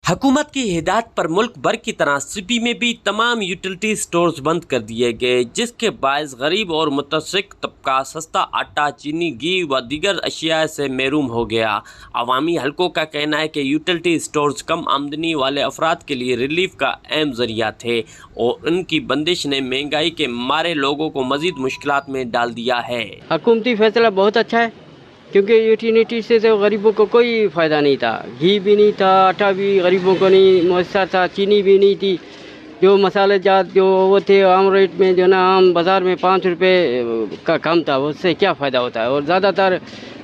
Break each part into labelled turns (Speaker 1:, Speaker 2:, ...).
Speaker 1: حکومت کی ہدایت پر ملک بھر کی طرح سپی میں بھی تمام یوٹیلٹی سٹورز بند کر دیے گئے، جس کے باعث غریب اور متوسط طبقہ سستا آٹا، چینی، گھی و دیگر اشیاء سے محروم ہو گیا۔ عوامی حلقوں کا کہنا ہے کہ یوٹیلٹی سٹورز کم آمدنی والے افراد کے لیے ریلیف کا اہم ذریعہ تھے اور ان کی بندش نے مہنگائی کے مارے لوگوں کو مزید مشکلات میں ڈال دیا ہے۔
Speaker 2: حکومتی فیصلہ بہت اچھا ہے کیونکہ یوٹیلیٹی سے تو غریبوں کو کوئی فائدہ نہیں تھا، گھی بھی نہیں تھا، آٹا بھی غریبوں کو نہیں میسر تھا، چینی بھی نہیں تھی، جو مسالے جات جو وہ تھے عام ریٹ میں جو نا عام بازار میں 5 روپے کا کم تھا، اس سے کیا فائدہ ہوتا ہے، اور زیادہ تر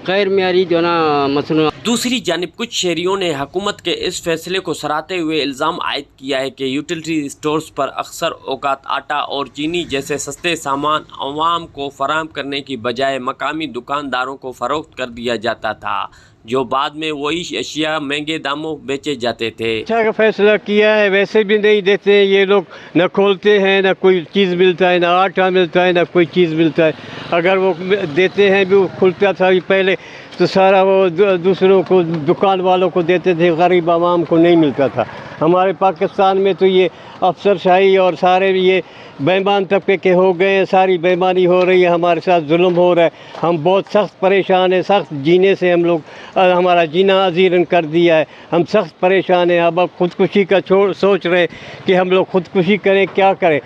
Speaker 2: غیر معیاری جو نا مصنوعات۔
Speaker 1: دوسری جانب کچھ شہریوں نے حکومت کے اس فیصلے کو سراہتے ہوئے الزام عائد کیا ہے کہ یوٹیلٹی سٹورز پر اکثر اوقات آٹا اور چینی جیسے سستے سامان عوام کو فراہم کرنے کی بجائے مقامی دکانداروں کو فروخت کر دیا جاتا تھا، جو بعد میں وہی اشیاء مہنگے داموں بیچے جاتے تھے۔
Speaker 3: اچھا کا فیصلہ کیا ہے، ویسے بھی نہیں دیتے ہیں یہ لوگ، نہ کھولتے ہیں، نہ کوئی چیز ملتا ہے، نہ آٹا ملتا ہے، نہ کوئی چیز ملتا ہے۔ اگر وہ دیتے ہیں بھی، وہ کھلتا تھا پہلے تو سارا وہ دوسروں کو، دکان والوں کو دیتے تھے، غریب عوام کو نہیں ملتا تھا۔ ہمارے پاکستان میں تو یہ افسر شاہی اور سارے یہ بےمان طبقے کے ہو گئے ہیں، ساری بےمانی ہو رہی ہے، ہمارے ساتھ ظلم ہو رہا ہے، ہم بہت سخت پریشان ہیں، سخت جینے سے ہم لوگ، ہمارا جینا عذیرن کر دیا ہے، ہم سخت پریشان ہیں۔ اب خودکشی کا سوچ رہے کہ ہم لوگ خودکشی کریں، کیا کریں۔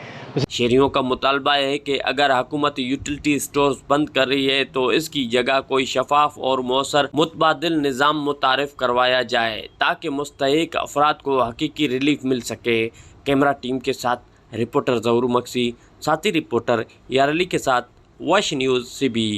Speaker 1: شہریوں کا مطالبہ ہے کہ اگر حکومت یوٹیلٹی سٹورز بند کر رہی ہے تو اس کی جگہ کوئی شفاف اور مؤثر متبادل نظام متعارف کروایا جائے تاکہ مستحق افراد کو حقیقی ریلیف مل سکے۔ کیمرہ ٹیم کے ساتھ رپورٹر ظہور مکسی، ساتھی رپورٹر یار علی کے ساتھ واش نیوز سبی۔